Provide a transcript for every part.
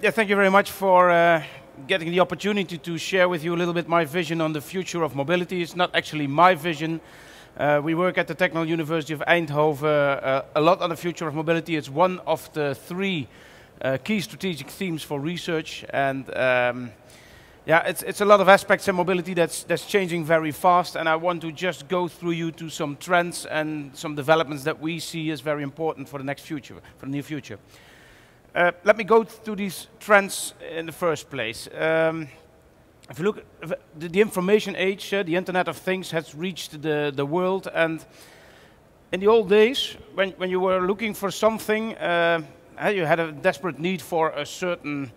Yeah, thank you very much for getting the opportunity to share with you a little bit my vision on the future of mobility. It's not actually my vision. We work at the Technical University of Eindhoven a lot on the future of mobility. It's one of the three key strategic themes for research, and yeah, it's a lot of aspects in mobility that's changing very fast, and I want to just go through you to some trends and some developments that we see as very important for the next future, for the near future. Let me go through these trends in the first place. If you look at the information age, the Internet of Things has reached the world, and in the old days, when you were looking for something, you had a desperate need for a certain,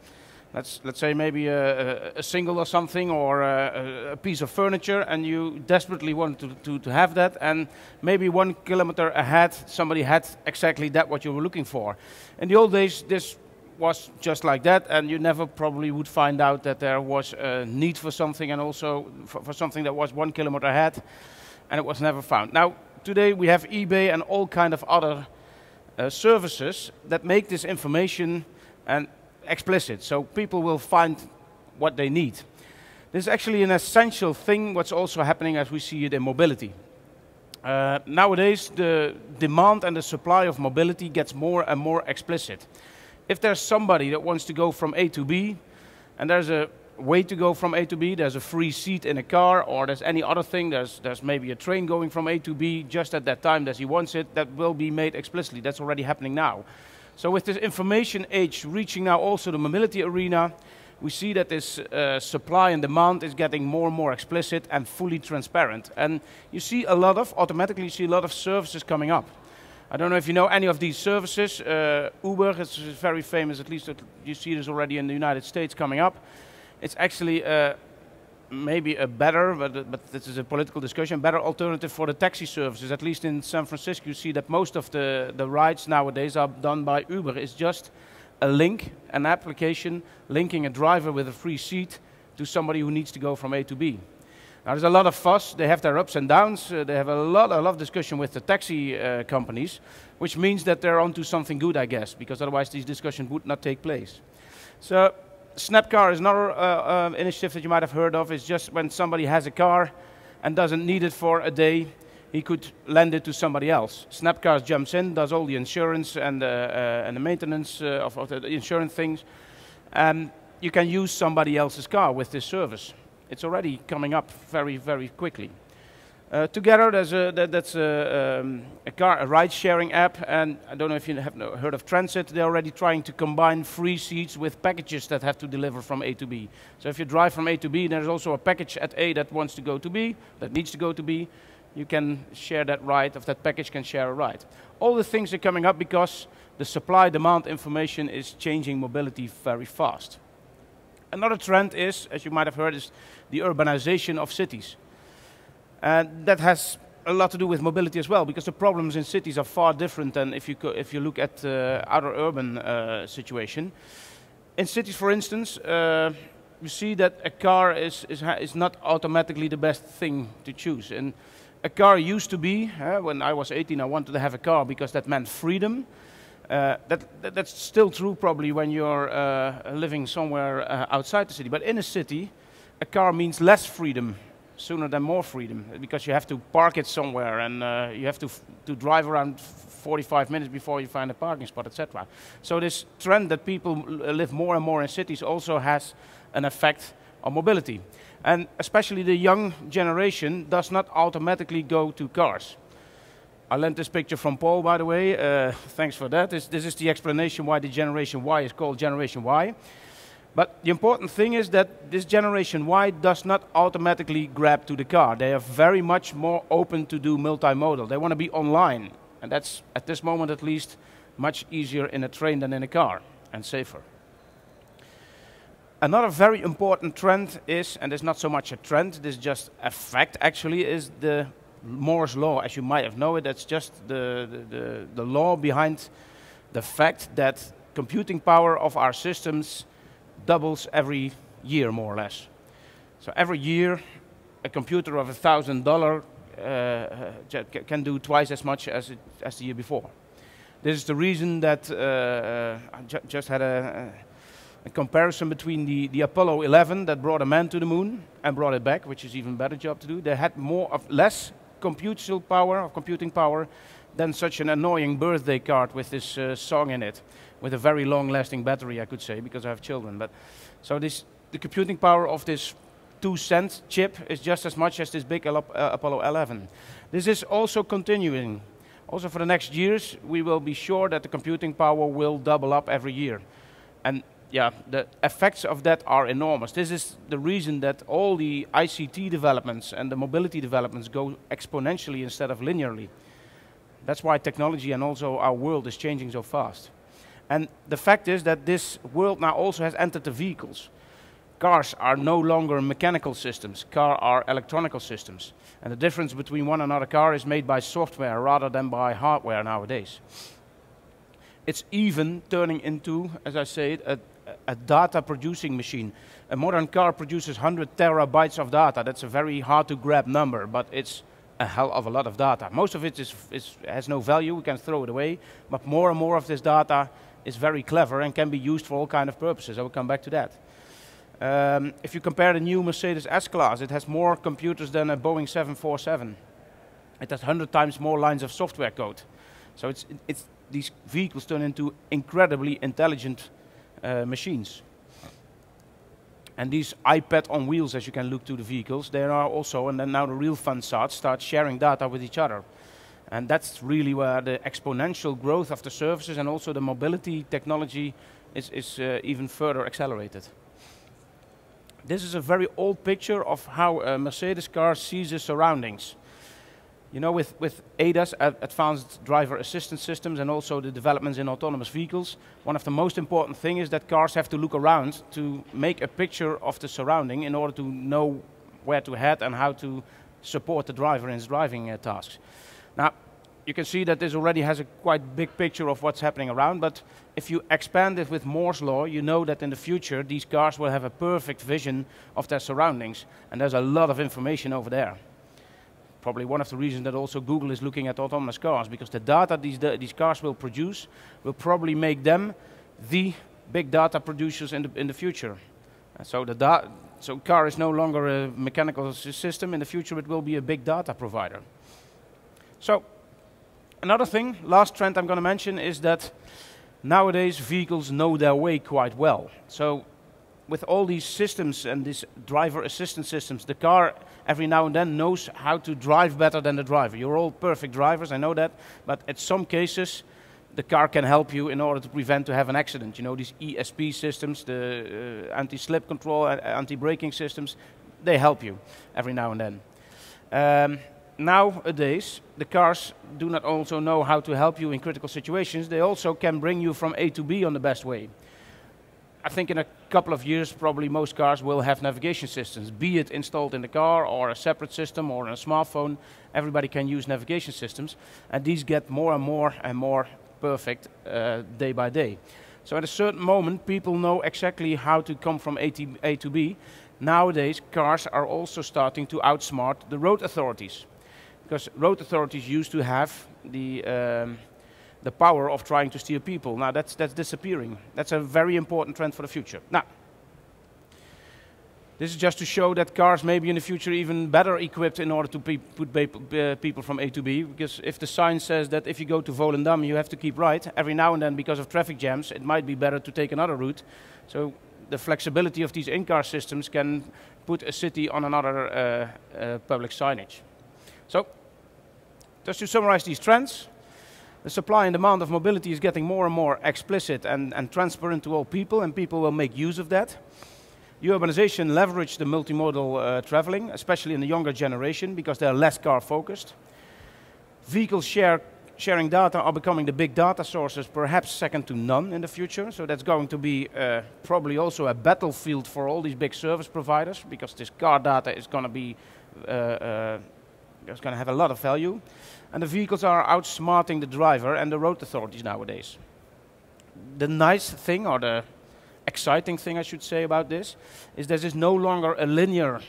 let's say maybe a single or something, or a piece of furniture, and you desperately wanted to have that, and maybe 1 kilometer ahead somebody had exactly that what you were looking for. In the old days this was just like that, and you never probably would find out that there was a need for something, and also for something that was 1 kilometer ahead, and it was never found. Now today we have eBay and all kind of other services that make this information and explicit, so people will find what they need. This is actually an essential thing what's also happening as we see it in mobility. Nowadays the demand and the supply of mobility gets more and more explicit. If there's somebody that wants to go from A to B, and there's a way to go from A to B, there's a free seat in a car, or there's any other thing, there's maybe a train going from A to B just at that time that he wants it, that will be made explicitly. That's already happening now. So with this information age reaching now also the mobility arena, we see that this supply and demand is getting more and more explicit and fully transparent. And you see automatically you see a lot of services coming up. I don't know if you know any of these services. Uber is very famous, at least you see this already in the United States coming up. It's actually maybe a better, but this is a political discussion, better alternative for the taxi services. At least in San Francisco you see that most of the rides nowadays are done by Uber. It's just a link, an application linking a driver with a free seat to somebody who needs to go from A to B. Now there's a lot of fuss, they have their ups and downs, they have a lot of discussion with the taxi companies, which means that they're onto something good, I guess, because otherwise these discussions would not take place. So Snapcar is another initiative that you might have heard of. It's just when somebody has a car and doesn't need it for a day, he could lend it to somebody else. Snapcar jumps in, does all the insurance and the maintenance of the insurance things, and you can use somebody else's car with this service. It's already coming up very, very quickly. Together, that's a ride-sharing app, and I don't know if you have heard of Transit. They're already trying to combine free seats with packages that have to deliver from A to B. So if you drive from A to B, there's also a package at A that wants to go to B, that needs to go to B. You can share that ride, if that package can share a ride. All the things are coming up because the supply-demand information is changing mobility very fast. Another trend is, as you might have heard, is the urbanization of cities. And that has a lot to do with mobility as well, because the problems in cities are far different than if you look at other urban situation. In cities, for instance, you see that a car is not automatically the best thing to choose. And a car used to be, when I was 18, I wanted to have a car because that meant freedom. That's still true probably when you're living somewhere outside the city. But in a city, a car means less freedom, sooner than more freedom, because you have to park it somewhere, and you have to drive around 45 minutes before you find a parking spot, etc. So this trend that people live more and more in cities also has an effect on mobility. And especially the young generation does not automatically go to cars. I lent this picture from Paul, by the way. Thanks for that. This is the explanation why the Generation Y is called Generation Y. But the important thing is that this Generation Y does not automatically grab to the car. They are very much more open to do multimodal. They want to be online. And that's, at this moment at least, much easier in a train than in a car, and safer. Another very important trend is, and it's not so much a trend, this is just a fact actually, is the Moore's law. As you might have known it, that's just the law behind the fact that computing power of our systems doubles every year, more or less. So every year, a computer of $1,000 can do twice as much as the year before. This is the reason that I just had a comparison between the Apollo 11 that brought a man to the moon and brought it back, which is even better job to do. They had less computing power than such an annoying birthday card with this song in it, with a very long-lasting battery, I could say, because I have children. But so the computing power of this 2-cent chip is just as much as this big Apollo 11. This is also continuing. Also for the next years, we will be sure that the computing power will double up every year. And yeah, the effects of that are enormous. This is the reason that all the ICT developments and the mobility developments go exponentially instead of linearly. That's why technology and also our world is changing so fast. And the fact is that this world now also has entered the vehicles. Cars are no longer mechanical systems. Cars are electronic systems. And the difference between one and another car is made by software rather than by hardware nowadays. It's even turning into, as I said, a data producing machine. A modern car produces 100 terabytes of data. That's a very hard to grab number, but it's a hell of a lot of data. Most of it has no value, we can throw it away, but more and more of this data is very clever and can be used for all kinds of purposes. I will come back to that. If you compare the new Mercedes S-Class, it has more computers than a Boeing 747. It has 100 times more lines of software code. So these vehicles turn into incredibly intelligent machines. And these iPad on wheels, as you can look to the vehicles, they are also, and then now the real fun start sharing data with each other. And that's really where the exponential growth of the services and also the mobility technology is even further accelerated. This is a very old picture of how a Mercedes car sees its surroundings. You know, with ADAS, advanced driver assistance systems, and also the developments in autonomous vehicles, one of the most important things is that cars have to look around to make a picture of the surrounding in order to know where to head and how to support the driver in his driving tasks. Now, you can see that this already has a quite big picture of what's happening around, but if you expand it with Moore's law, you know that in the future these cars will have a perfect vision of their surroundings, and there's a lot of information over there. Probably one of the reasons that also Google is looking at autonomous cars, because the data these cars will produce will probably make them the big data producers in the future. So car is no longer a mechanical system. In the future, it will be a big data provider. So another thing, last trend I'm going to mention is that nowadays vehicles know their way quite well. So with all these systems and these driver assistance systems, the car every now and then knows how to drive better than the driver. You're all perfect drivers, I know that, but in some cases the car can help you in order to prevent to have an accident. You know, these ESP systems, the anti-slip control, anti-braking systems, they help you every now and then. Nowadays, the cars do not also know how to help you in critical situations, they also can bring you from A to B on the best way. I think in a couple of years, probably most cars will have navigation systems, be it installed in the car or a separate system or on a smartphone. Everybody can use navigation systems, and these get more and more perfect day by day. So at a certain moment, people know exactly how to come from A to B. Nowadays, cars are also starting to outsmart the road authorities, because road authorities used to have the power of trying to steer people. Now that's disappearing. That's a very important trend for the future. Now, this is just to show that cars may be in the future even better equipped in order to put people from A to B, because if the sign says that if you go to Volendam you have to keep right, every now and then because of traffic jams it might be better to take another route. So the flexibility of these in-car systems can put a city on another public signage. So, just to summarize these trends, the supply and demand of mobility is getting more and more explicit and transparent to all people, and people will make use of that. Urbanization leveraged the multimodal traveling, especially in the younger generation, because they're less car-focused. Vehicles sharing data are becoming the big data sources, perhaps second to none in the future. So that's going to be probably also a battlefield for all these big service providers, because this car data is going to be have a lot of value. And the vehicles are outsmarting the driver and the road authorities nowadays. The nice thing, or the exciting thing I should say about this, is this is no longer a linear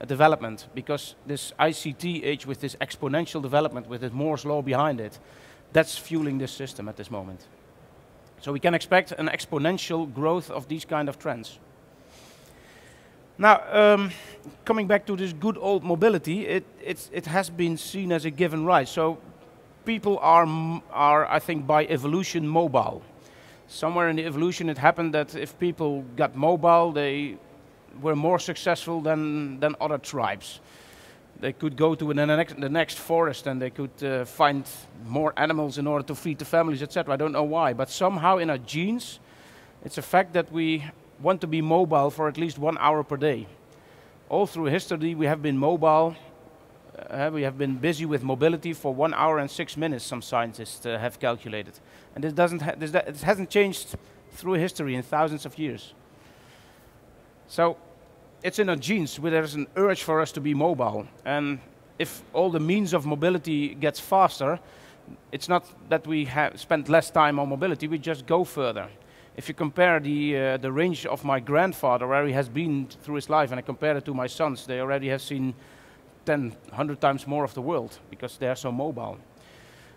development, because this ICT age with this exponential development, with this Moore's law behind it, that's fueling this system at this moment. So we can expect an exponential growth of these kind of trends. Now, coming back to this good old mobility, it has been seen as a given right. So people are, I think, by evolution mobile. Somewhere in the evolution it happened that if people got mobile, they were more successful than other tribes. They could go to the next forest and they could find more animals in order to feed the families, etc. I don't know why, but somehow in our genes, it's a fact that we want to be mobile for at least 1 hour per day. All through history we have been mobile, we have been busy with mobility for 1 hour and 6 minutes, some scientists have calculated. And it hasn't changed through history in thousands of years. So it's in our genes where there's an urge for us to be mobile. And if all the means of mobility gets faster, it's not that we have spent less time on mobility, we just go further. If you compare the range of my grandfather, where he has been through his life, and I compare it to my sons, they already have seen 10, 100 times more of the world, because they are so mobile.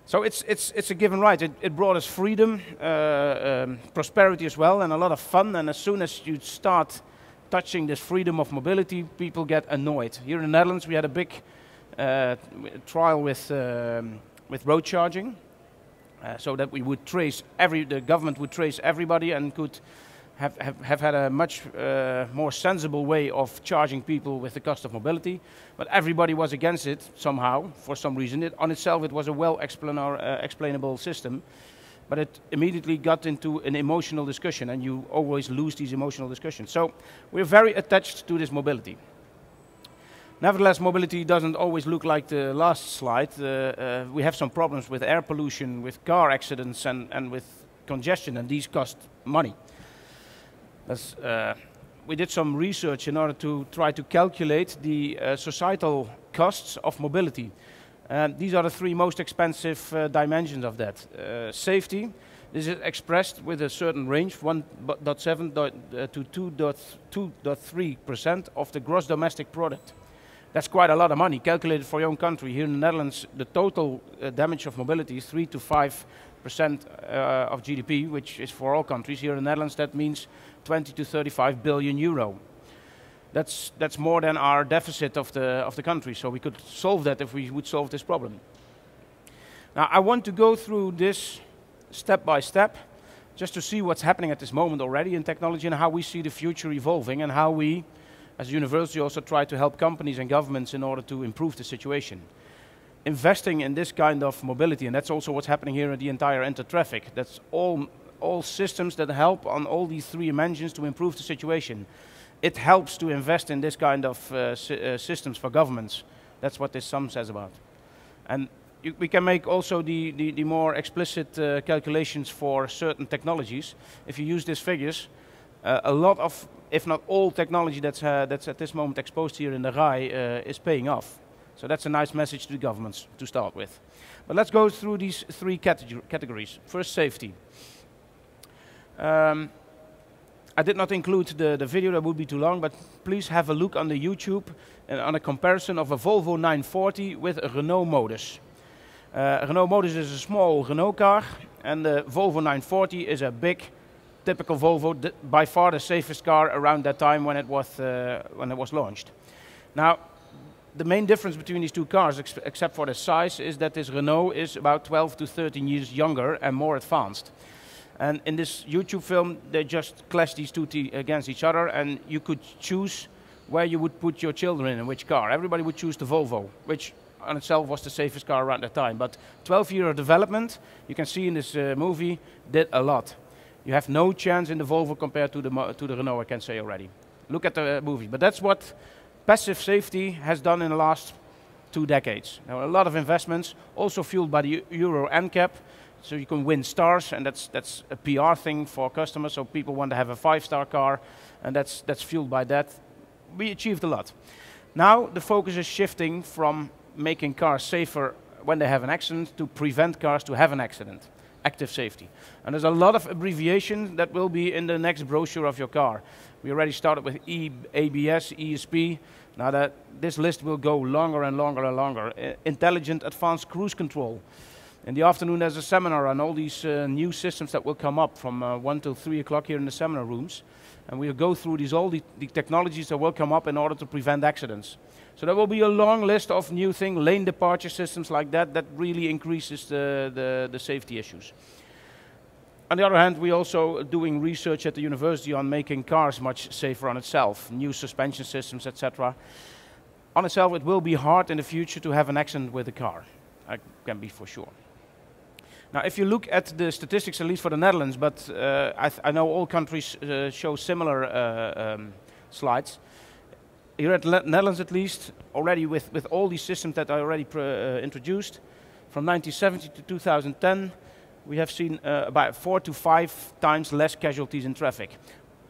So it's a given right. It brought us freedom, prosperity as well, and a lot of fun, and as soon as you start touching this freedom of mobility, people get annoyed. Here in the Netherlands we had a big trial with road charging. So that we would trace the government would trace everybody and could have had a much more sensible way of charging people with the cost of mobility. But everybody was against it somehow, for some reason. On itself it was a well explainable system, but it immediately got into an emotional discussion, and you always lose these emotional discussions. So we're very attached to this mobility. Nevertheless, mobility doesn't always look like the last slide. We have some problems with air pollution, with car accidents, and with congestion, and these cost money. We did some research in order to try to calculate the societal costs of mobility. These are the 3 most expensive dimensions of that. Safety, this is expressed with a certain range, 1.7 to 2.3% of the gross domestic product. That's quite a lot of money, calculated for your own country. Here in the Netherlands, the total damage of mobility is 3 to 5% of GDP, which is for all countries. Here in the Netherlands, that means 20 to 35 billion euro. That's more than our deficit of the country, so we could solve that if we would solve this problem. Now, I want to go through this step by step, just to see what's happening at this moment already in technology and how we see the future evolving, and how we, as a university, also try to help companies and governments in order to improve the situation. Investing in this kind of mobility, and that's also what's happening here in the entire INTERTRAFFIC. That's all systems that help on all these 3 dimensions to improve the situation. It helps to invest in this kind of systems for governments. That's what this sum says about. And we can make also the more explicit calculations for certain technologies. If you use these figures, a lot of, if not all, technology that's at this moment exposed here in the RAI is paying off. So that's a nice message to the governments to start with. But let's go through these 3 categories. First, safety. I did not include the video, that would be too long, but please have a look on the YouTube on a comparison of a Volvo 940 with a Renault Modus. Renault Modus is a small Renault car, and the Volvo 940 is a big, typical Volvo, by far the safest car around that time when it was launched. Now, the main difference between these 2 cars, except for the size, is that this Renault is about 12 to 13 years younger and more advanced. And in this YouTube film, they just clash these 2 against each other, and you could choose where you would put your children in which car. Everybody would choose the Volvo, which on itself was the safest car around that time. But 12 years of development, you can see in this movie, did a lot. You have no chance in the Volvo compared to the Renault, I can say already. Look at the movie. But that's what passive safety has done in the last 2 decades. Now, a lot of investments, also fueled by the Euro NCAP. So you can win stars, and that's a PR thing for customers. So people want to have a 5-star car, and that's fueled by that. We achieved a lot. Now the focus is shifting from making cars safer when they have an accident to prevent cars to have an accident. Active safety. And there's a lot of abbreviation that will be in the next brochure of your car. We already started with ABS, ESP. Now this list will go longer and longer and longer. Intelligent Advanced Cruise Control. In the afternoon there's a seminar on all these new systems that will come up from 1 till 3 o'clock here in the seminar rooms. And we'll go through all the technologies that will come up in order to prevent accidents. So there will be a long list of new things, lane departure systems like that, that really increases the safety issues. On the other hand, we're also doing research at the university on making cars much safer on itself, new suspension systems, etc. On itself, it will be hard in the future to have an accident with a car. I can be for sure. Now, if you look at the statistics, at least for the Netherlands, but I know all countries show similar slides. Here at Netherlands, at least, already with all these systems that I already introduced, from 1970 to 2010, we have seen about 4 to 5 times less casualties in traffic.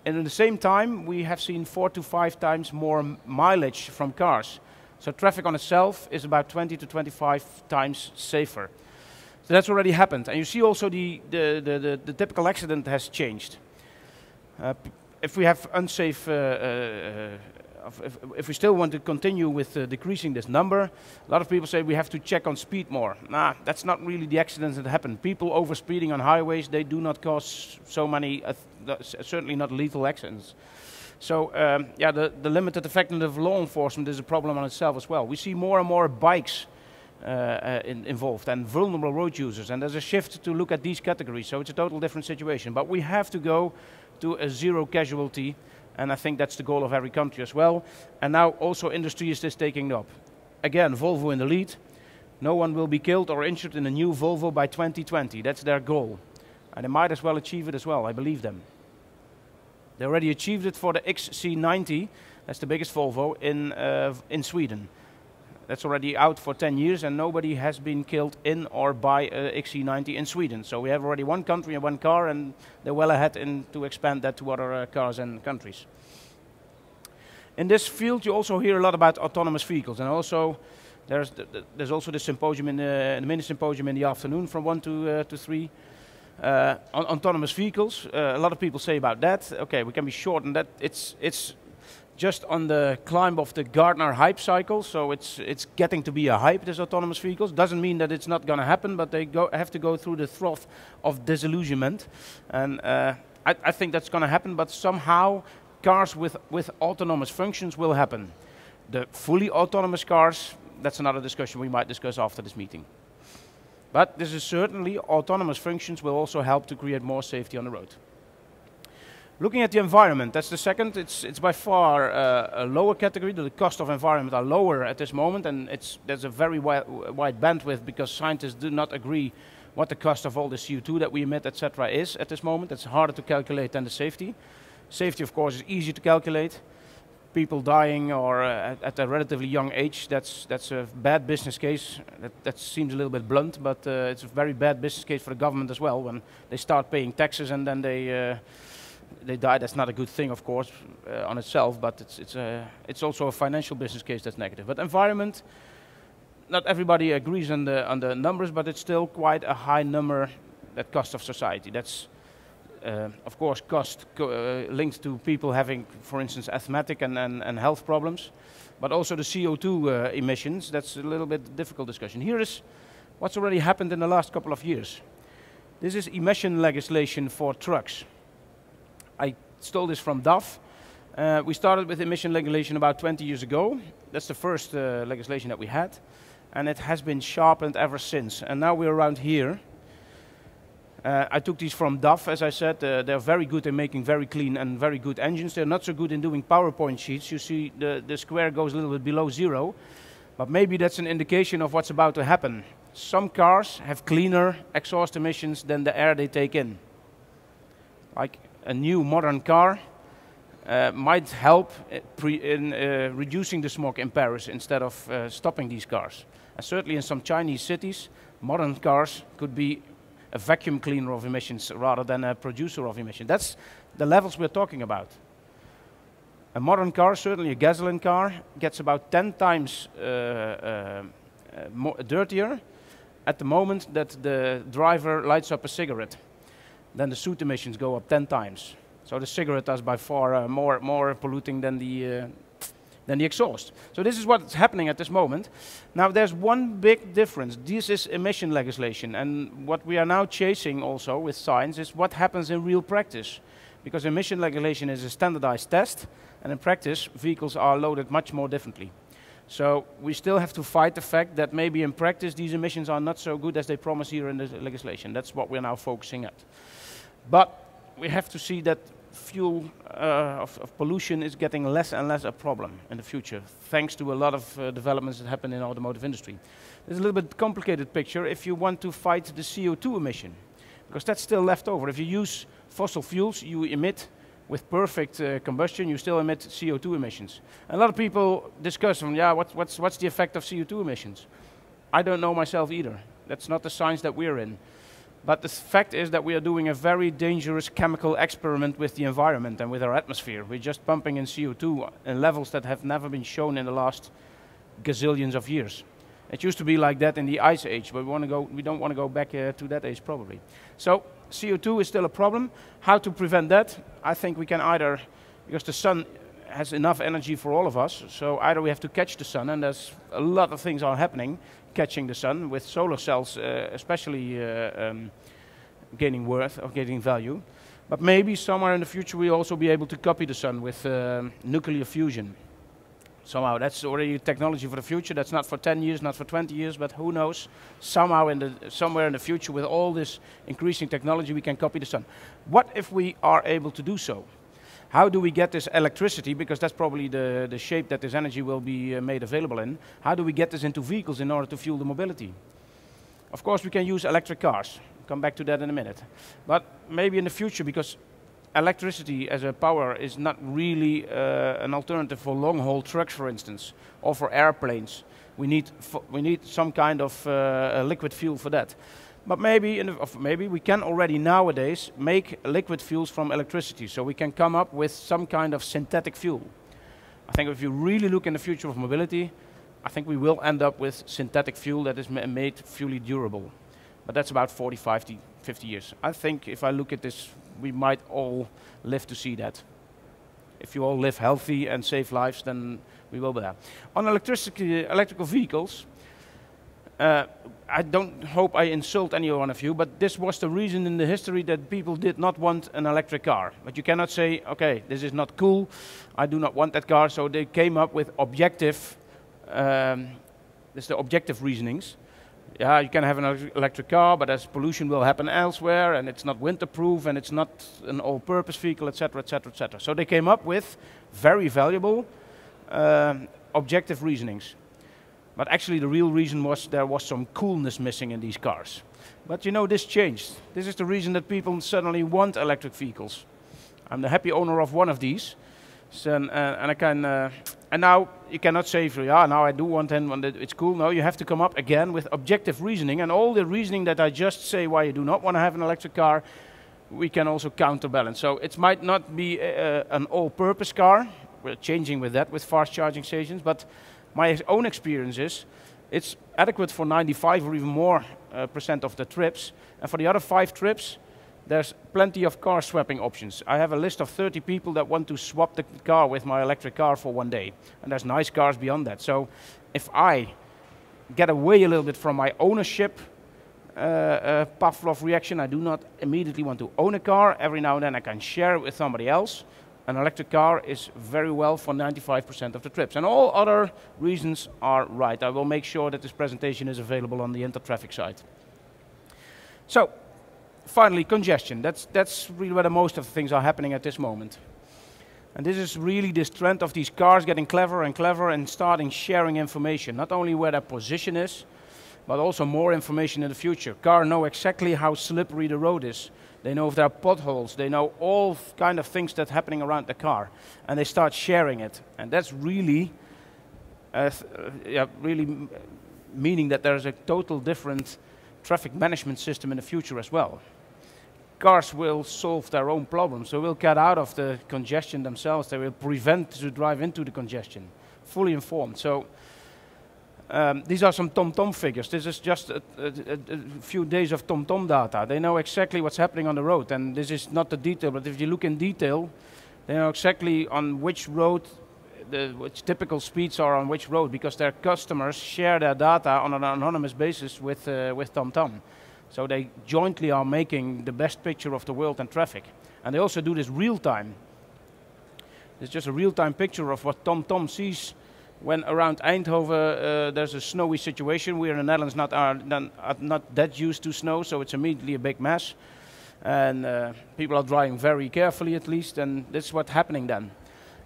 And at the same time, we have seen 4 to 5 times more mileage from cars. So traffic on itself is about 20 to 25 times safer. So that's already happened. And you see also the typical accident has changed. If we have unsafe, if we still want to continue with decreasing this number, a lot of people say we have to check on speed more. Nah, that's not really the accidents that happen. People overspeeding on highways, they do not cause so many, certainly not lethal accidents. So yeah, the limited effectiveness of law enforcement is a problem on itself as well. We see more and more bikes involved and vulnerable road users, and there's a shift to look at these categories, so it's a total different situation. But we have to go to a zero casualty, and I think that's the goal of every country as well. And now also industry is just taking it up. Again, Volvo in the lead. No one will be killed or injured in a new Volvo by 2020. That's their goal. And they might as well achieve it as well, I believe them. They already achieved it for the XC90, that's the biggest Volvo, in Sweden. That's already out for 10 years and nobody has been killed in or by a XC90 in Sweden. So we have already one country and one car, and they're well ahead to expand that to other cars and countries. In this field you also hear a lot about autonomous vehicles, and also there's also the symposium in the mini symposium in the afternoon from 1 to 3 on autonomous vehicles. A lot of people say about that, okay, we can be short on that. It's just on the climb of the Gartner hype cycle, so it's getting to be a hype, this autonomous vehicles. Doesn't mean that it's not going to happen, but they have to go through the trough of disillusionment. And I think that's going to happen, but somehow cars with autonomous functions will happen. The fully autonomous cars, that's another discussion we might discuss after this meeting. But this is certainly, autonomous functions will also help to create more safety on the road. Looking at the environment, that's the second. It's by far a lower category. The cost of environment are lower at this moment, and there's a very wide bandwidth because scientists do not agree what the cost of all the CO2 that we emit, etc. is at this moment. It's harder to calculate than the safety. Safety, of course, is easy to calculate. People dying or at a relatively young age, that's a bad business case. That seems a little bit blunt, but it's a very bad business case for the government as well when they start paying taxes and then they die. That's not a good thing, of course, on itself, but it's also a financial business case that's negative. But environment, not everybody agrees on the numbers, but it's still quite a high number, that cost of society. That's, of course, cost linked to people having, for instance, asthmatic and health problems, but also the CO2 emissions. That's a little bit difficult discussion. Here is what's already happened in the last couple of years. This is emission legislation for trucks. I stole this from DAF. We started with emission regulation about 20 years ago. That's the first legislation that we had. And it has been sharpened ever since. And now we're around here. I took these from DAF, as I said. They're very good in making very clean and very good engines. They're not so good in doing PowerPoint sheets. You see the square goes a little bit below zero. But maybe that's an indication of what's about to happen. Some cars have cleaner exhaust emissions than the air they take in. Like a new modern car might help in reducing the smog in Paris instead of stopping these cars. And certainly in some Chinese cities, modern cars could be a vacuum cleaner of emissions rather than a producer of emissions. That's the levels we're talking about. A modern car, certainly a gasoline car, gets about 10 times dirtier at the moment that the driver lights up a cigarette. Then the soot emissions go up 10 times. So the cigarette is by far more polluting than the than the exhaust. So this is what's happening at this moment. Now there's one big difference. This is emission legislation, and what we are now chasing also with science is what happens in real practice. Because emission regulation is a standardized test, and in practice vehicles are loaded much more differently. So we still have to fight the fact that maybe in practice these emissions are not so good as they promise here in the legislation. That's what we're now focusing at. But we have to see that fuel of pollution is getting less and less a problem in the future, thanks to a lot of developments that happen in the automotive industry. There's a little bit complicated picture if you want to fight the CO2 emission, because that's still left over. If you use fossil fuels, you emit with perfect combustion, you still emit CO2 emissions. And a lot of people discuss, yeah, what's the effect of CO2 emissions? I don't know myself either. That's not the science that we're in. But the fact is that we are doing a very dangerous chemical experiment with the environment and with our atmosphere. We're just pumping in CO2 in levels that have never been shown in the last gazillions of years. It used to be like that in the ice age, but we don't want to go back to that age probably. So CO2 is still a problem. How to prevent that? I think we can either, because the sun has enough energy for all of us, so either we have to catch the sun, and there's a lot of things are happening, catching the sun, with solar cells especially gaining worth or gaining value. But maybe somewhere in the future we'll also be able to copy the sun with nuclear fusion. Somehow that's already technology for the future. That's not for 10 years, not for 20 years, but who knows? Somehow somewhere in the future with all this increasing technology we can copy the sun. What if we are able to do so? How do we get this electricity, because that's probably the shape that this energy will be made available in. How do we get this into vehicles in order to fuel the mobility? Of course we can use electric cars. Come back to that in a minute. But maybe in the future, because electricity as a power is not really an alternative for long-haul trucks, for instance, or for airplanes. We need some kind of liquid fuel for that. But maybe we can already nowadays make liquid fuels from electricity, so we can come up with some kind of synthetic fuel. I think if you really look in the future of mobility, I think we will end up with synthetic fuel that is made fully durable. But that's about 45 to 50 years. I think if I look at this, we might all live to see that. If you all live healthy and save lives, then we will be there. On electrical vehicles, I don't hope I insult any one of you, but this was the reason in the history that people did not want an electric car. But you cannot say, okay, this is not cool, I do not want that car, so they came up with objective, the objective reasonings. Yeah, you can have an electric car, but as pollution will happen elsewhere, and it's not winterproof, and it's not an all-purpose vehicle, etc., etc., etc. So they came up with very valuable objective reasonings. But actually the real reason was there was some coolness missing in these cars. But you know, this changed. This is the reason that people suddenly want electric vehicles. I'm the happy owner of one of these. So, and I can, and now you cannot say, yeah, now I do want one, it's cool. No, you have to come up again with objective reasoning, and all the reasoning that I just say why you do not want to have an electric car, we can also counterbalance. So it might not be an all-purpose car. We're changing with that, with fast charging stations, but my own experience is it's adequate for 95 or even more % of the trips, and for the other 5 trips, there's plenty of car swapping options. I have a list of 30 people that want to swap the car with my electric car for one day. And there's nice cars beyond that. So if I get away a little bit from my ownership Pavlov reaction, I do not immediately want to own a car. Every now and then I can share it with somebody else. An electric car is very well for 95% of the trips. And all other reasons are right. I will make sure that this presentation is available on the InterTraffic site. So, finally, congestion. That's really where the most of the things are happening at this moment. And this is really this trend of these cars getting clever and starting sharing information. Not only where their position is, but also more information in the future. Cars know exactly how slippery the road is. They know if there are potholes. They know all kind of things that's happening around the car. And they start sharing it. And that's really, really meaning that there's a total different traffic management system in the future as well. Cars will solve their own problems. They will get out of the congestion themselves. They will prevent to drive into the congestion, fully informed. So these are some TomTom figures. This is just a few days of TomTom data. They know exactly what's happening on the road, and this is not the detail, but if you look in detail, they know exactly on which road which typical speeds are on which road, because their customers share their data on an anonymous basis with TomTom. So they jointly are making the best picture of the world and traffic. And they also do this real time. It's just a real-time picture of what TomTom sees when around Eindhoven there's a snowy situation. We in the Netherlands not that used to snow, so it's immediately a big mess. And people are driving very carefully at least, and that's what's happening then.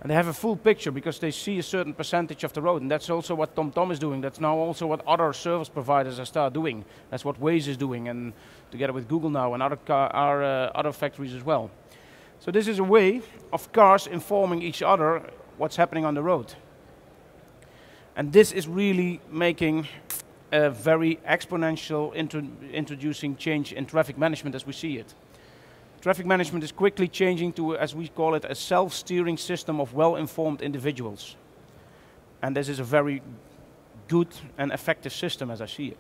And they have a full picture because they see a certain percentage of the road, and that's also what TomTom is doing. That's now also what other service providers start doing. That's what Waze is doing, and together with Google now and other factories as well. So this is a way of cars informing each other what's happening on the road. And this is really making a very exponential introducing change in traffic management as we see it. Traffic management is quickly changing to, as we call it, a self-steering system of well-informed individuals. And this is a very good and effective system as I see it.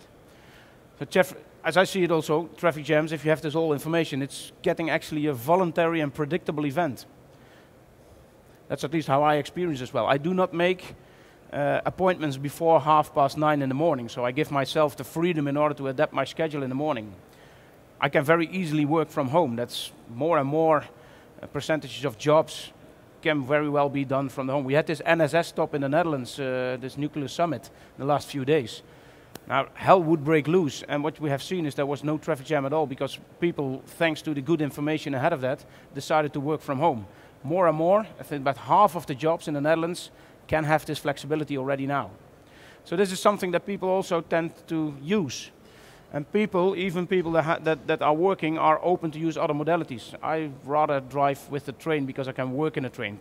So as I see it also, traffic jams, if you have this all information, it's getting actually a voluntary and predictable event. That's at least how I experience as well. I do not make appointments before 9:30 in the morning, so I give myself the freedom in order to adapt my schedule in the morning. I can very easily work from home. That's more and more percentages of jobs can very well be done from the home. We had this NSS stop in the Netherlands, this nuclear summit, in the last few days. Now, hell would break loose, and what we have seen is there was no traffic jam at all because people, thanks to the good information ahead of that, decided to work from home. More and more, I think about half of the jobs in the Netherlands can have this flexibility already now. So this is something that people also tend to use. And people, even people that are working, are open to use other modalities. I rather drive with the train because I can work in a train.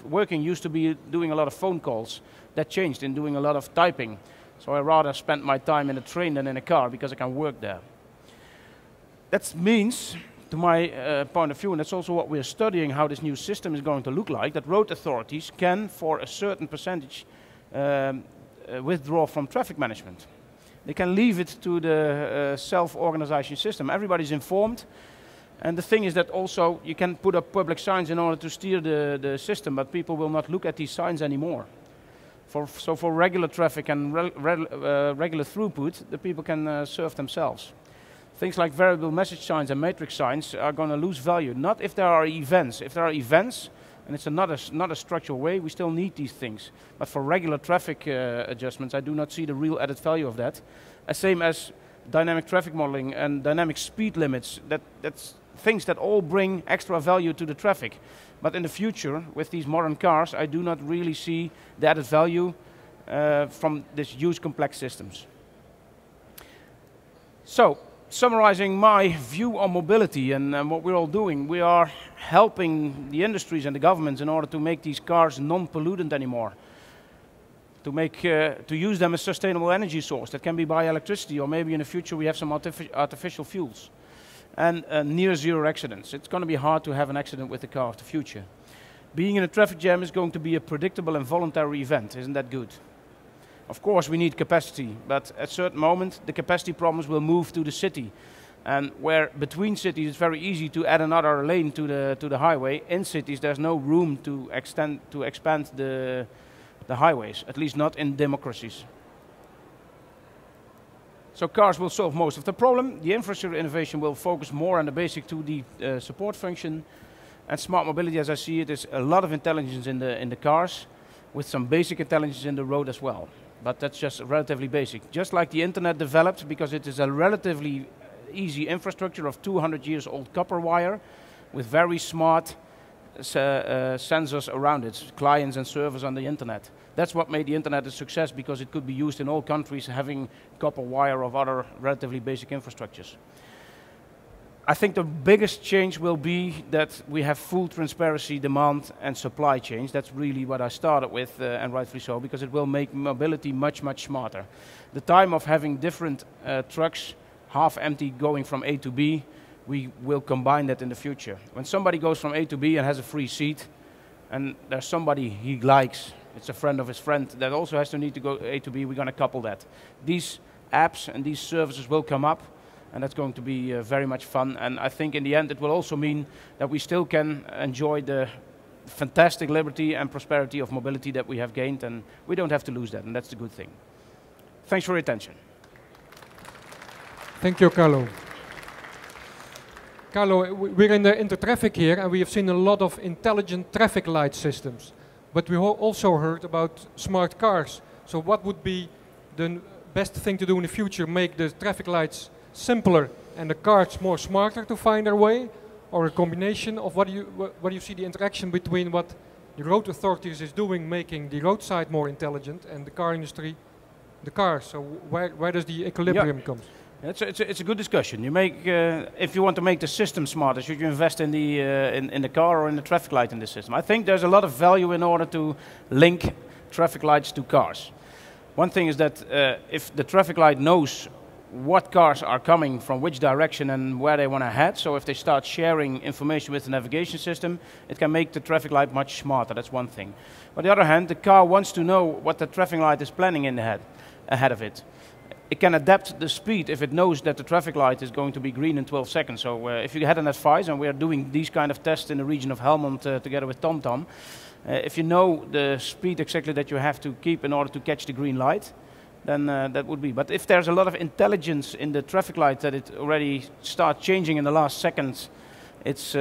Working used to be doing a lot of phone calls. That changed in doing a lot of typing. So I rather spend my time in a train than in a car because I can work there. That means, to my point of view, and that's also what we're studying, how this new system is going to look like, that road authorities can, for a certain percentage, withdraw from traffic management. They can leave it to the self-organization system. Everybody's informed. And the thing is that also you can put up public signs in order to steer the system, but people will not look at these signs anymore. So for regular traffic and regular throughput, the people can serve themselves. Things like variable message signs and matrix signs are going to lose value. Not if there are events. If there are events, and it's not a structural way, we still need these things. But for regular traffic adjustments, I do not see the real added value of that. Same as dynamic traffic modeling and dynamic speed limits. That's things that all bring extra value to the traffic. But in the future, with these modern cars, I do not really see the added value from these huge complex systems. So, summarizing my view on mobility and what we're all doing, we are helping the industries and the governments in order to make these cars non-pollutant anymore. To use them as sustainable energy source. That can be by electricity, or maybe in the future we have some artificial fuels. And near zero accidents. It's going to be hard to have an accident with the car of the future. Being in a traffic jam is going to be a predictable and voluntary event. Isn't that good? Of course we need capacity, but at a certain moment the capacity problems will move to the city. And where between cities it's very easy to add another lane to the highway, in cities there's no room to expand the highways, at least not in democracies. So cars will solve most of the problem. The infrastructure innovation will focus more on the basic 2D support function. And smart mobility, as I see it, is a lot of intelligence in the cars, with some basic intelligence in the road as well. But that's just relatively basic. Just like the internet developed, because it is a relatively easy infrastructure of 200 years old copper wire, with very smart sensors around it, clients and servers on the internet. That's what made the internet a success, because it could be used in all countries having copper wire of other relatively basic infrastructures. I think the biggest change will be that we have full transparency, demand and supply chains. That's really what I started with, and rightfully so, because it will make mobility much, much smarter. The time of having different trucks, half empty, going from A to B, we will combine that in the future. When somebody goes from A to B and has a free seat, and there's somebody he likes, it's a friend of his friend, that also has to need to go A to B, we're going to couple that. These apps and these services will come up, and that's going to be very much fun. And I think in the end it will also mean that we still can enjoy the fantastic liberty and prosperity of mobility that we have gained, and we don't have to lose that, and that's the good thing. Thanks for your attention. Thank you, Carlo. Carlo, we're in the Intertraffic here, and we have seen a lot of intelligent traffic light systems. But we also heard about smart cars. So what would be the best thing to do in the future? Make the traffic lights simpler and the cars more smarter to find their way? Or a combination of what do you see the interaction between what the road authorities is doing, making the roadside more intelligent, and the car industry, the cars? So where does the equilibrium come? It's a good discussion. You make if you want to make the system smarter, should you invest in the car or in the traffic light in the system? I think there's a lot of value in order to link traffic lights to cars. One thing is that if the traffic light knows what cars are coming from which direction and where they want to head, so if they start sharing information with the navigation system, it can make the traffic light much smarter. That's one thing. On the other hand, the car wants to know what the traffic light is planning in the ahead of it. It can adapt the speed if it knows that the traffic light is going to be green in 12 seconds. So if you had an advice, and we are doing these kind of tests in the region of Helmond together with TomTom, if you know the speed exactly that you have to keep in order to catch the green light, then that would be. But if there's a lot of intelligence in the traffic light that it already starts changing in the last seconds its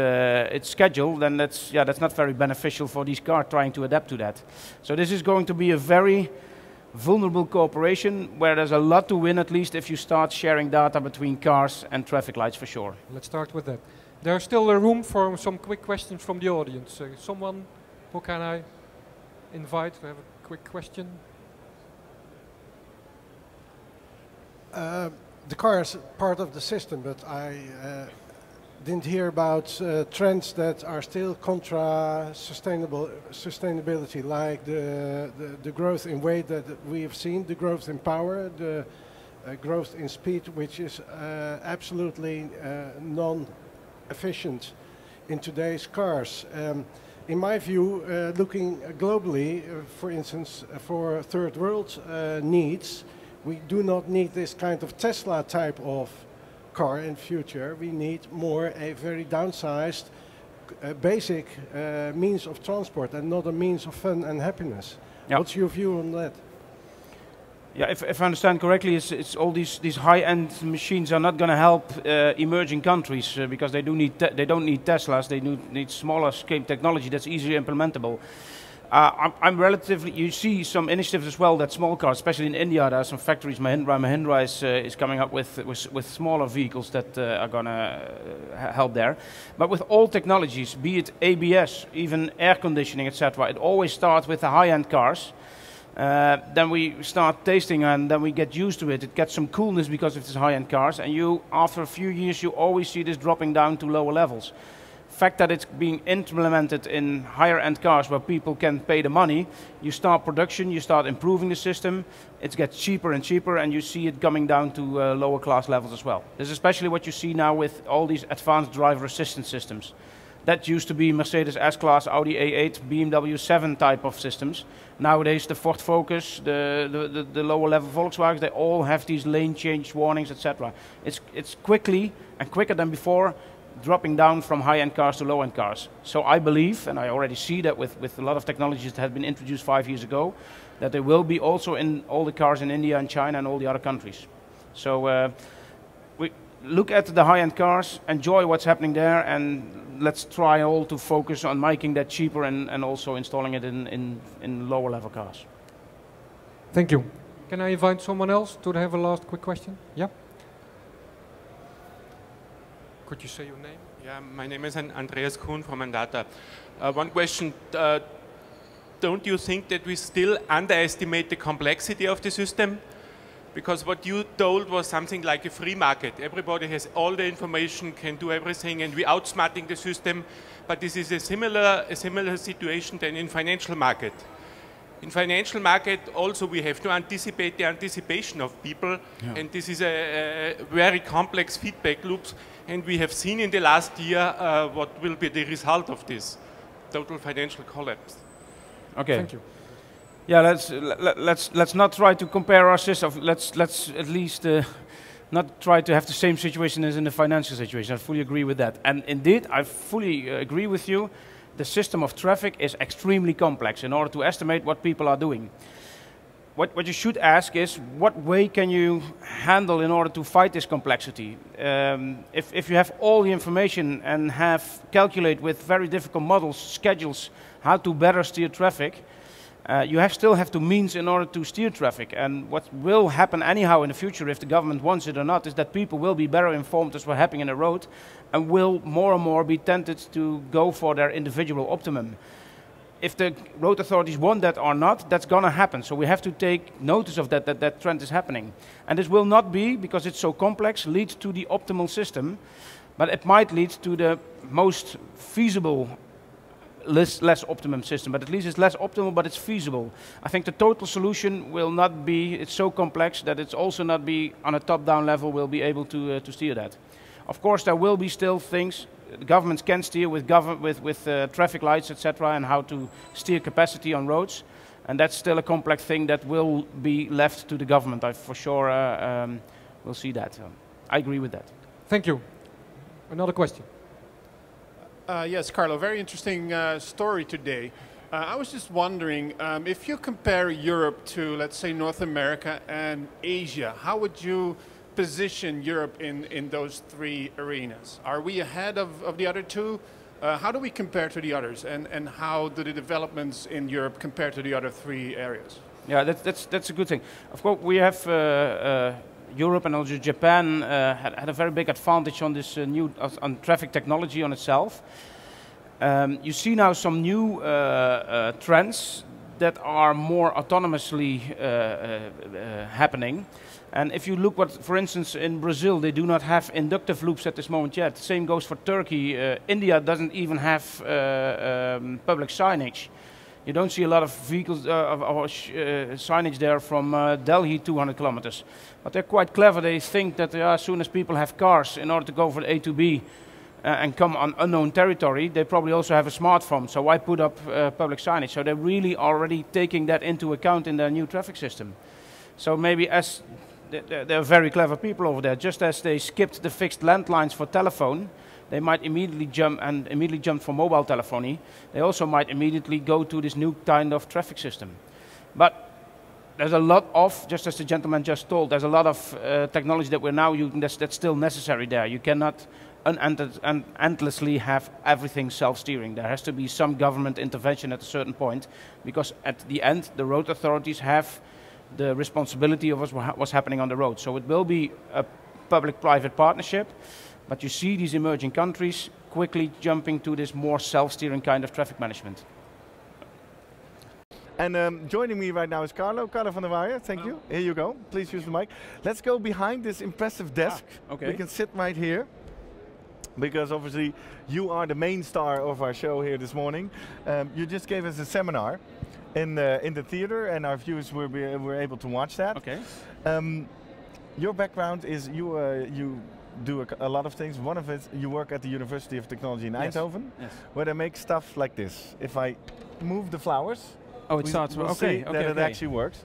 schedule, then that's not very beneficial for these cars trying to adapt to that. So this is going to be a very vulnerable cooperation where there's a lot to win, at least if you start sharing data between cars and traffic lights, for sure. Let's start with that. There's still a room for some quick questions from the audience. Someone who can I invite to have a quick question? The car is part of the system, but I didn't hear about trends that are still contra sustainability, like the growth in weight that we have seen, the growth in power, the growth in speed, which is absolutely non-efficient in today's cars. In my view, looking globally, for instance, for third world needs, we do not need this kind of Tesla type of car in future. We need more a very downsized, basic means of transport and not a means of fun and happiness. Yep. What's your view on that? Yeah, if I understand correctly, it's all these high-end machines are not going to help emerging countries because they don't need Teslas. They need smaller scale technology that's easily implementable. I'm relatively. You see some initiatives as well that small cars, especially in India, there are some factories. Mahindra is coming up with smaller vehicles that are going to help there. But with all technologies, be it ABS, even air conditioning, etc., it always starts with the high-end cars. Then we start tasting and then we get used to it. It gets some coolness because of these high-end cars, and after a few years you always see this dropping down to lower levels. The fact that it's being implemented in higher-end cars where people can pay the money, you start production, you start improving the system, it gets cheaper and cheaper, and you see it coming down to lower class levels as well. This is especially what you see now with all these advanced driver assistance systems. That used to be Mercedes S-Class, Audi A8, BMW 7 type of systems. Nowadays the Ford Focus, the lower level Volkswagens, they all have these lane change warnings, etc. It's quickly and quicker than before dropping down from high-end cars to low-end cars. So I believe, and I already see that with a lot of technologies that have been introduced 5 years ago, that they will be also in all the cars in India and China and all the other countries. So we look at the high-end cars, enjoy what's happening there, and let's try all to focus on making that cheaper and also installing it in lower level cars. Thank you. Can I invite someone else to have a last quick question? Yeah. Could you say your name? Yeah, my name is Andreas Kuhn from Mandata. One question, don't you think that we still underestimate the complexity of the system? Because what you told was something like a free market. Everybody has all the information, can do everything, and we're outsmarting the system. But this is a similar situation than in financial market. In financial market, also we have to anticipate the anticipation of people, and this is a very complex feedback loops. And we have seen in the last year what will be the result of this total financial collapse. Okay. Thank you. Yeah, let's not try to compare our system. Let's at least not try to have the same situation as in the financial situation. I fully agree with that. And indeed, I fully agree with you the system of traffic is extremely complex in order to estimate what people are doing. What you should ask is, what way can you handle in order to fight this complexity? If you have all the information and calculate with very difficult models, schedules, how to better steer traffic, you still have to means in order to steer traffic. And what will happen anyhow in the future, if the government wants it or not, is that people will be better informed as what's happening in the road and will more and more be tempted to go for their individual optimum. If the road authorities want that or not, that's going to happen. So we have to take notice of that trend is happening. And this will not be, because it's so complex, lead to the optimal system, but it might lead to the most feasible, less optimum system. But at least it's less optimal, but it's feasible. I think the total solution will not be, it's so complex that it's also not be on a top-down level will be able to steer that. Of course, there will be still things governments can steer with traffic lights, etc., and how to steer capacity on roads, and that's still a complex thing that will be left to the government. I for sure will see that. I agree with that. Thank you. Another question. Yes, Carlo, very interesting story today. I was just wondering, if you compare Europe to, let's say, North America and Asia, how would you position Europe in those three arenas? Are we ahead of the other two? How do we compare to the others, and how do the developments in Europe compare to the other three areas? Yeah, that's a good thing. Of course, we have Europe and also Japan had a very big advantage on this on traffic technology on itself. You see now some new trends that are more autonomously happening. And if you look for instance, in Brazil, they do not have inductive loops at this moment yet. Same goes for Turkey. India doesn't even have public signage. You don't see a lot of vehicles signage there from Delhi 200 kilometers. But they're quite clever. They think that as soon as people have cars, in order to go from A to B and come on unknown territory, they probably also have a smartphone. So why put up public signage? So they're really already taking that into account in their new traffic system. So maybe as they're very clever people over there. Just as they skipped the fixed landlines for telephone, they might immediately jump for mobile telephony. They also might immediately go to this new kind of traffic system. But there's a lot of, just as the gentleman just told, there's a lot of technology that we're now using that's still necessary there. You cannot endlessly have everything self-steering. There has to be some government intervention at a certain point, because at the end, the road authorities have the responsibility of what's happening on the road. So it will be a public-private partnership, but you see these emerging countries quickly jumping to this more self-steering kind of traffic management. And joining me right now is Carlo van der Waaier. Thank you. Here you go. Please use the mic. Let's go behind this impressive desk. Okay. We can sit right here, because obviously you are the main star of our show here this morning. You just gave us a seminar in the theater, and our viewers were able to watch that. Okay. Your background is you do a lot of things. One of it, you work at the University of Technology in Eindhoven, yes. Where they make stuff like this. If I move the flowers, it starts. We'll see that it actually works.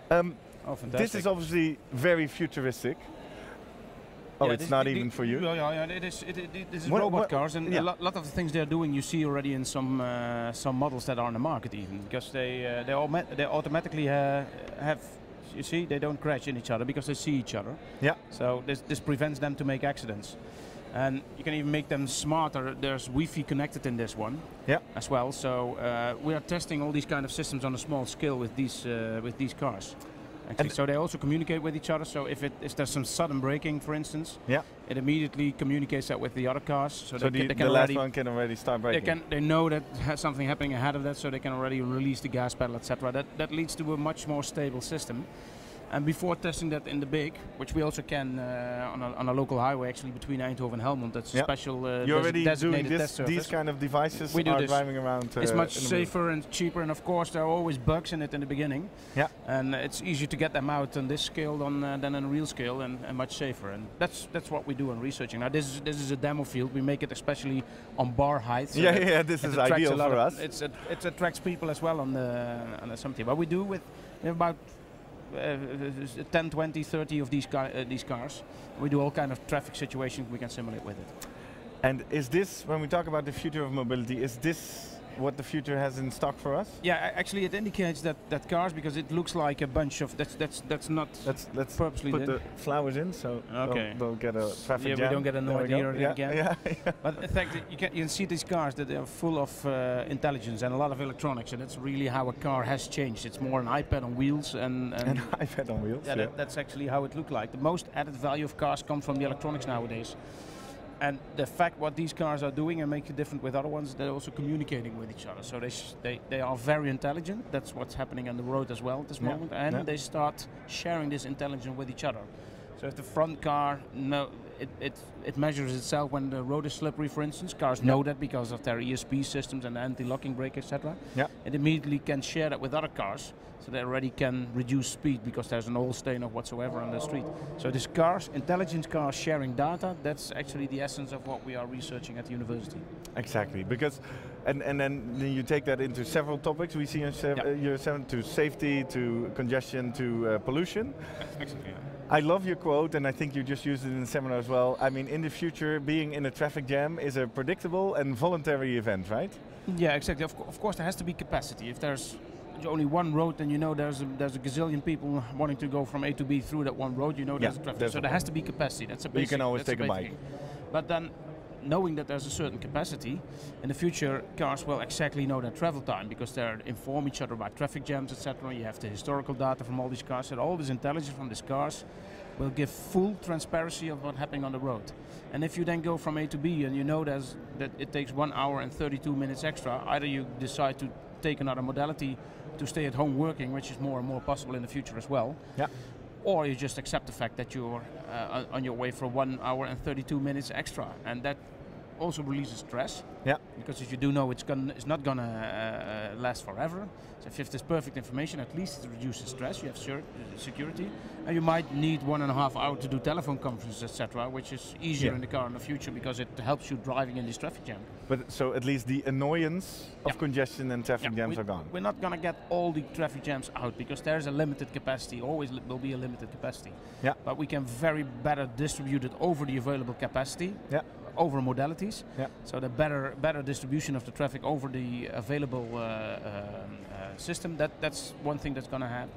Fantastic. This is obviously very futuristic. Oh, yeah, it's not even for you? Yeah, this is robot cars, and a lot of the things they're doing you see already in some models that are on the market even, because they automatically have, you see, they don't crash in each other because they see each other. Yeah. So this prevents them to make accidents. And you can even make them smarter. There's Wi-Fi connected in this one as well. So we are testing all these kind of systems on a small scale with these cars. Actually, so they also communicate with each other. So if there's some sudden braking, for instance, it immediately communicates that with the other cars. So they can last one can already start braking. They know that something happening ahead of that, so they can already release the gas pedal, etc. That leads to a much more stable system. And before testing that in the big, which we also can on a local highway actually between Eindhoven and Helmond, that's a special designated test surface. These kind of devices we do driving around. It's much safer and cheaper, and of course there are always bugs in it in the beginning. Yeah. And it's easier to get them out on this scale than on a real scale, and much safer. And that's what we do in researching. Now this is a demo field. We make it especially on bar height. So this is ideal for us. It attracts people as well on the something. But we have about 10, 20, 30 of these cars. We do all kind of traffic situations we can simulate with it. And is this, when we talk about the future of mobility, is this what the future has in stock for us? Yeah, actually, it indicates that cars, because it looks like a bunch of that's not. Let's purposely put done. the flowers in, so Okay. we'll get a traffic jam. We don't get annoyed here Yeah, again. yeah. But in fact, you can see these cars that they are full of intelligence and a lot of electronics, and that's really how a car has changed. It's more an iPad on wheels and An iPad on wheels. yeah, that's actually how it looked like. The most added value of cars comes from the electronics nowadays. And the fact what these cars are doing and make it different with other ones, they're also communicating with each other. So they are very intelligent. That's what's happening on the road as well at this moment. And they start sharing this intelligence with each other. So if the front car, it measures itself when the road is slippery, for instance. Cars know that because of their ESP systems and anti-locking brake, etc. Yeah. It immediately can share that with other cars, so they already can reduce speed because there's an oil stain or whatsoever on the street. So this cars, intelligent cars sharing data, that's actually the essence of what we are researching at the university. Exactly, because, and then you take that into several topics. We see in year 7 to safety, to congestion, to pollution. Exactly. I love your quote, and I think you just used it in the seminar as well. I mean, in the future, being in a traffic jam is a predictable and voluntary event, right? Yeah, exactly. Of course, there has to be capacity. If there's only one road, then you know there's a gazillion people wanting to go from A to B through that one road. You know there's traffic. So there has to be capacity. That's a basic. You can always take a bike. But then, knowing that there's a certain capacity, in the future cars will exactly know their travel time because they inform each other about traffic jams, etc. You have the historical data from all these cars, and all this intelligence from these cars will give full transparency of what's happening on the road. And if you then go from A to B and you know that it takes 1 hour and 32 minutes extra, either you decide to take another modality to stay at home working, which is more and more possible in the future as well. Yeah. Or you just accept the fact that you're on your way for 1 hour and 32 minutes extra, and that also releases stress. Yeah. Because if you do know it's not gonna last forever, so if you have this perfect information, at least it reduces stress. You have security, and you might need 1.5 hours to do telephone conferences, etc., which is easier in the car in the future because it helps you driving in this traffic jam. But so at least the annoyance of congestion and traffic jams are gone. We're not gonna get all the traffic jams out because there's a limited capacity. Always will be a limited capacity. Yeah. But we can very better distribute it over the available capacity. Yeah. Over modalities, so the better distribution of the traffic over the available system. That's one thing that's going to happen,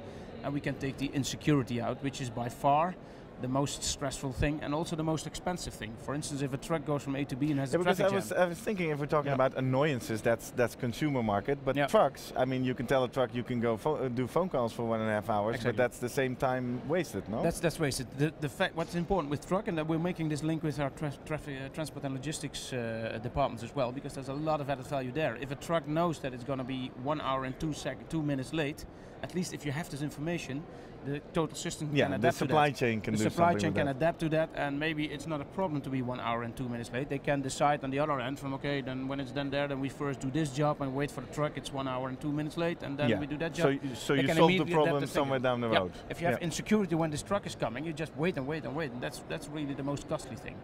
and we can take the insecurity out, which is by far the most stressful thing and also the most expensive thing. For instance, if a truck goes from A to B and has a traffic jam. I was thinking, if we're talking about annoyances, that's consumer market, but trucks, I mean, you can tell a truck you can go do phone calls for 1.5 hours, but that's the same time wasted, no? That's wasted. The fact, what's important with truck, and that we're making this link with our transport and logistics departments as well, because there's a lot of added value there. If a truck knows that it's going to be 1 hour and 2 minutes late, at least if you have this information, the total system can adapt to that. The supply chain can do something. The supply chain can adapt to that, and maybe it's not a problem to be 1 hour and 2 minutes late. They can decide on the other end from, okay, then when it's done there, then we first do this job and wait for the truck. It's 1 hour and 2 minutes late, and then we do that job. So you solve the problem somewhere down the road. If you have insecurity when this truck is coming, you just wait and wait and wait, and that's really the most costly thing.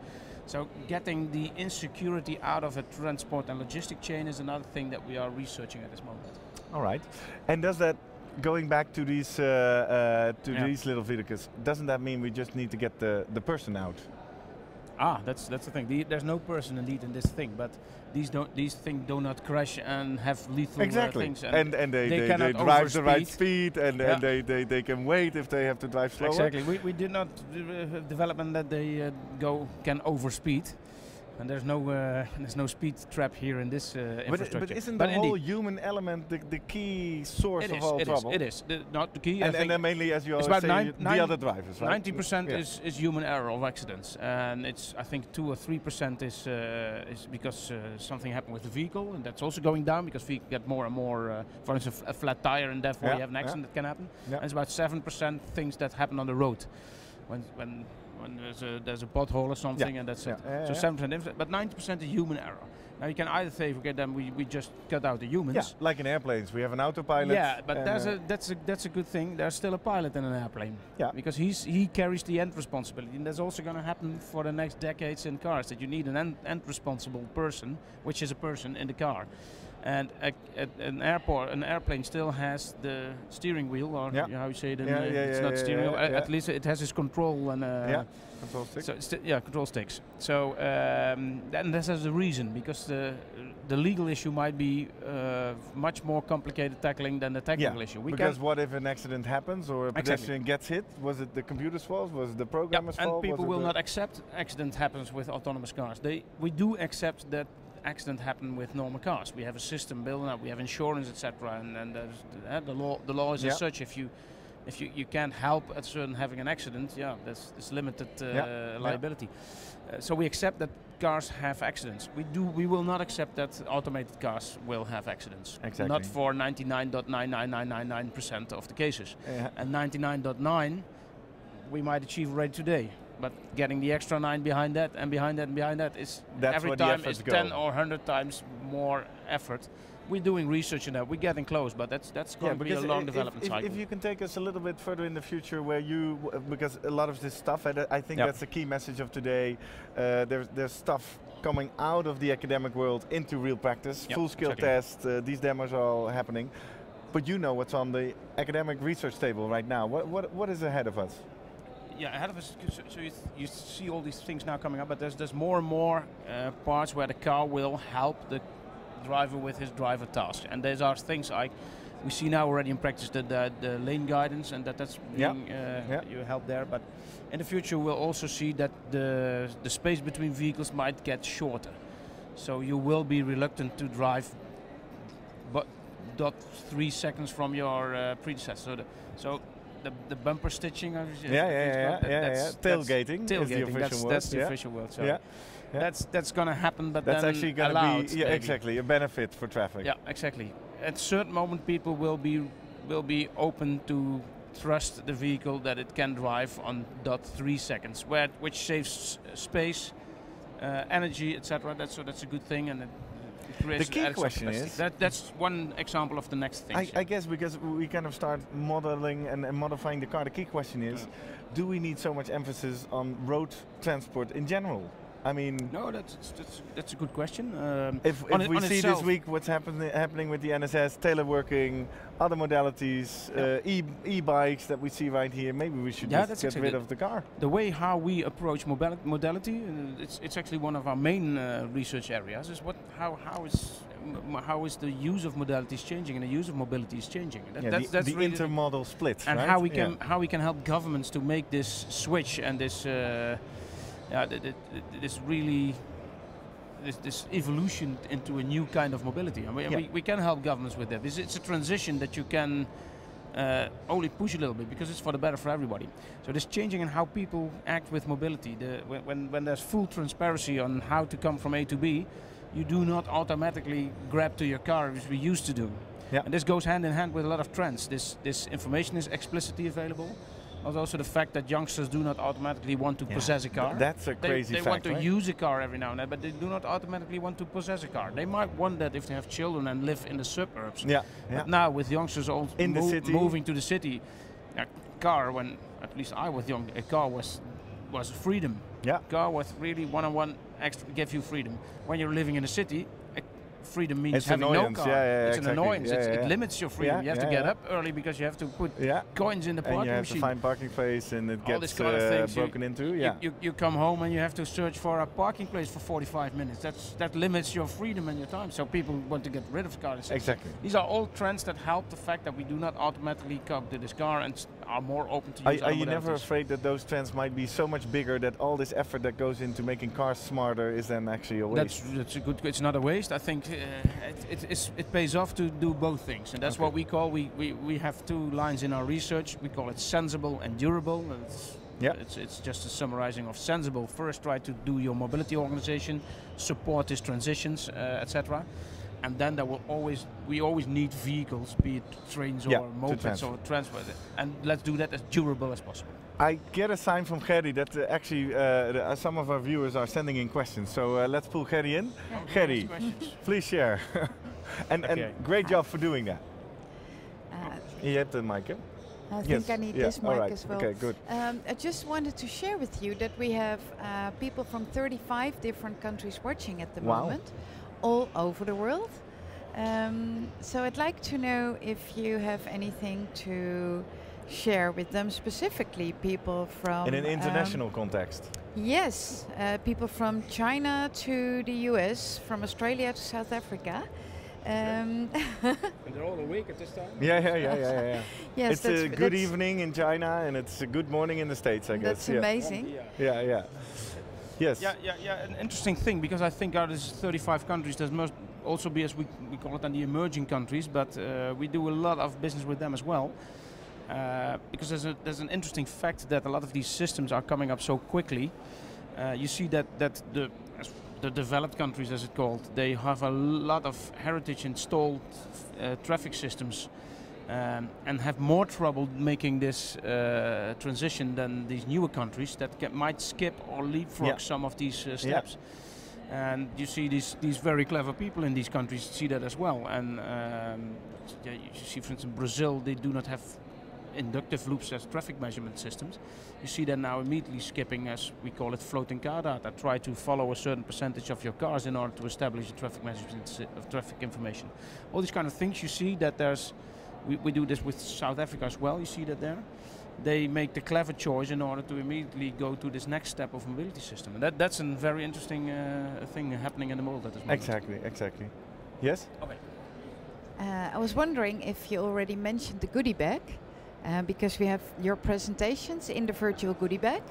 So getting the insecurity out of a transport and logistic chain is another thing that we are researching at this moment. All right, and does that, going back to these these little vehicles, doesn't that mean we just need to get the person out? That's the thing. There's no person indeed in this thing, but these things do not crash and have lethal things. And they drive the right speed, and they can wait if they have to drive slower. Exactly. We did not develop that they can overspeed. And there's no speed trap here in this infrastructure. But isn't the whole human element the key source of all trouble? It is. Not the key. And then mainly, as you always say, the other drivers, right? 90% is human error of accidents, and it's, I think, 2 or 3% is because something happened with the vehicle, and that's also going down because we get more and more. For instance, a flat tire, and therefore you have an accident that can happen. And it's about 7% things that happen on the road when there's a pothole or something, and that's it. So 7%, but 90% is human error. Now you can either say, okay, then we just cut out the humans. Yeah, like in airplanes, we have an autopilot. Yeah, but that's a good thing. There's still a pilot in an airplane. Yeah, because he carries the end responsibility, and that's also going to happen for the next decades in cars. That you need an end responsible person, which is a person in the car. And an airplane still has the steering wheel, or how you say it. It's not steering wheel. At least it has its control and control sticks. So control sticks. So and this has a reason, because the legal issue might be much more complicated tackling than the technical issue. Because what if an accident happens or a pedestrian gets hit? Was it the computer's fault? Was it the programmer's fault? And people will not accept accident happens with autonomous cars. We do accept that accident happen with normal cars. We have a system built up, we have insurance, etc. And the law is as such. If you can't help a certain having an accident, there's limited liability. So we accept that cars have accidents. We will not accept that automated cars will have accidents. Exactly. Not for 99.99999% of the cases. And 99.9 we might achieve already today. But getting the extra 9 behind that and behind that and behind that is every time is 10 or 100 times more effort. We're doing research in that. We're getting close, but that's going to be a long development cycle. If you can take us a little bit further in the future, where because a lot of this stuff, I think that's the key message of today. There's stuff coming out of the academic world into real practice, full-scale tests. These demos are all happening, but you know what's on the academic research table right now. What is ahead of us? Yeah, ahead of us. So you see all these things now coming up, but there's more and more parts where the car will help the driver with his driver task, and these are things we see now already in practice, the lane guidance, and that's being you help there. But in the future, we'll also see that the space between vehicles might get shorter, so you will be reluctant to drive, but 0.3 seconds from your predecessor. So the bumper stitching, tailgating. That's the official word. So that's going to happen, but that's then actually going to be exactly a benefit for traffic. Yeah, exactly. At a certain moment, people will be open to trust the vehicle that it can drive on 0.3 seconds, which saves space, energy, etc. That's a good thing, and the key question is that's one example of the next thing. I guess because we kind of start modeling and modifying the car. The key question is, do we need so much emphasis on road transport in general? I mean, no, that's a good question. If we see this week what's happening with the NSS, teleworking, other modalities, e-bikes that we see right here, maybe we should just get rid of the car. The way how we approach modality, it's actually one of our main research areas. Is how is the use of modalities changing and the use of mobility is changing. That's the really intermodal split, and right? how we can help governments to make this switch and this. This evolution into a new kind of mobility, and we can help governments with that. It's a transition that you can only push a little bit because it's for the better for everybody. So this changing in how people act with mobility. When there's full transparency on how to come from A to B, you do not automatically grab to your car as we used to do. And this goes hand in hand with a lot of trends. This information is explicitly available. Also the fact that youngsters do not automatically want to possess a car. That's a crazy fact, They want to use a car every now and then, but they do not automatically want to possess a car. They might want that if they have children and live in the suburbs. But now with youngsters all moving to the city, a car, when at least I was young, a car was freedom. A car was really one-on-one extra, give you freedom. When you're living in a city, freedom means it's having annoyance. no car. It's an annoyance. It limits your freedom. You have to get up early because you have to put coins in the parking machine. And you have to find parking place, and it gets broken into. You come home and you have to search for a parking place for 45 minutes. That limits your freedom and your time. So people want to get rid of cars. Exactly. These are all trends that help the fact that we do not automatically come to this car and are more open to use. Are you never afraid that those trends might be so much bigger that all this effort that goes into making cars smarter is then actually a waste? That's a good. It's not a waste. I think it pays off to do both things, and that's what we call. We have two lines in our research. We call it sensible and durable. It's just a summarizing of sensible. First, try to do your mobility organization, support these transitions, etc. And then we always need vehicles, be it trains or mopeds or transport, and let's do that as durable as possible. I get a sign from Gerry that actually some of our viewers are sending in questions. So let's pull Gerry in. Gerry, please share. and great job for doing that. You have the mic, I think I need this mic as well. Okay, good. I just wanted to share with you that we have people from 35 different countries watching at the moment, all over the world. So I'd like to know if you have anything to share with them, specifically people from... In an international context. Yes, people from China to the US, from Australia to South Africa. And they're all awake at this time? Yeah. Yes, it's a good evening in China and it's a good morning in the States, I guess. That's amazing. Yeah. Yes. Yeah. An interesting thing, because I think out of 35 countries, there must also be, as we call it, the emerging countries, but we do a lot of business with them as well. Because there's an interesting fact that a lot of these systems are coming up so quickly. You see that the developed countries, as it's called, they have a lot of heritage installed traffic systems and have more trouble making this transition than these newer countries that might skip or leapfrog some of these steps. And you see these very clever people in these countries see that as well. And you see, for instance, Brazil, they do not have inductive loops as traffic measurement systems. You see that now immediately skipping, as we call it, floating car data. Try to follow a certain percentage of your cars in order to establish a traffic measurement of traffic information. All these kind of things you see that there's, we do this with South Africa as well, you see that there. They make the clever choice in order to immediately go to this next step of mobility system. And that's a very interesting thing happening in the world at this moment. Exactly. Yes? Okay. I was wondering if you already mentioned the goodie bag. Because we have your presentations in the virtual goodie bag,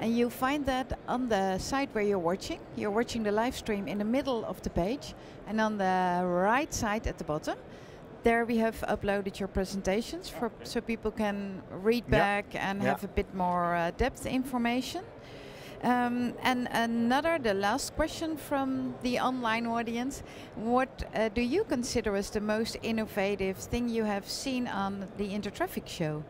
and you find that on the site where you're watching. You're watching the live stream in the middle of the page, and on the right side at the bottom, there we have uploaded your presentations so people can read back and have a bit more depth information. And the last question from the online audience, what do you consider as the most innovative thing you have seen on the Intertraffic show?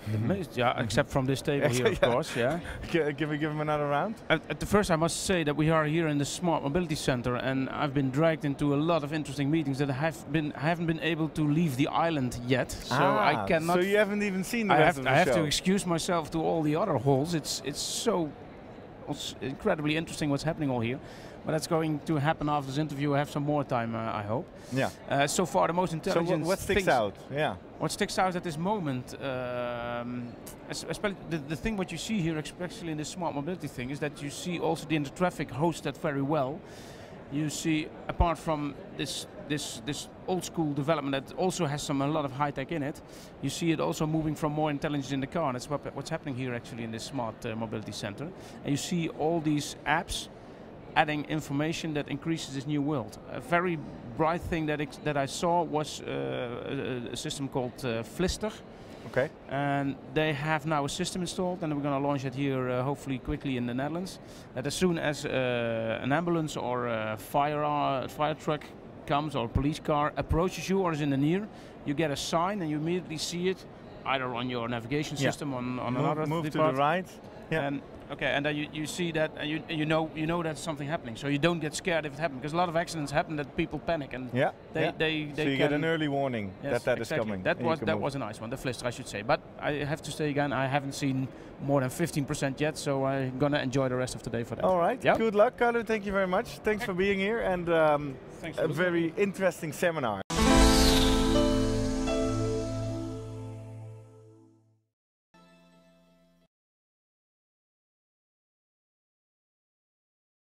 The most, except from this table here, of course, Can we give him another round? At the first, I must say that we are here in the Smart Mobility Center, and I've been dragged into a lot of interesting meetings that I haven't been able to leave the island yet. So I cannot. So you haven't even seen the rest of the show. I have to excuse myself to all the other halls. It's so incredibly interesting what's happening all here. But that's going to happen after this interview. I have some more time, I hope. Yeah. So far, the most intelligent. So what sticks out? Yeah. What sticks out at this moment, especially the thing what you see here, especially in this smart mobility thing, is that you see also the Intertraffic hosts that very well. You see, apart from this old school development that also has a lot of high tech in it, you see it also moving from more intelligence in the car. And that's what's happening here actually in this smart mobility center. And you see all these apps adding information that increases this new world. A very bright thing that I saw was a system called Flister. Okay. And they have now a system installed, and we're going to launch it here hopefully quickly in the Netherlands. That as soon as an ambulance or a fire truck comes or a police car approaches you or is in the near, you get a sign and you immediately see it either on your navigation system on another move to the right. Yeah. And then you see that, and you know that's something happening, so you don't get scared if it happens, because a lot of accidents happen that people panic, and they so you get an early warning that is coming. That was a nice one, the Flister, I should say. But I have to say again, I haven't seen more than 15% yet, so I'm gonna enjoy the rest of the day for that. All right. Good luck, Carlo. Thank you very much. Thanks for being here, and a very interesting seminar.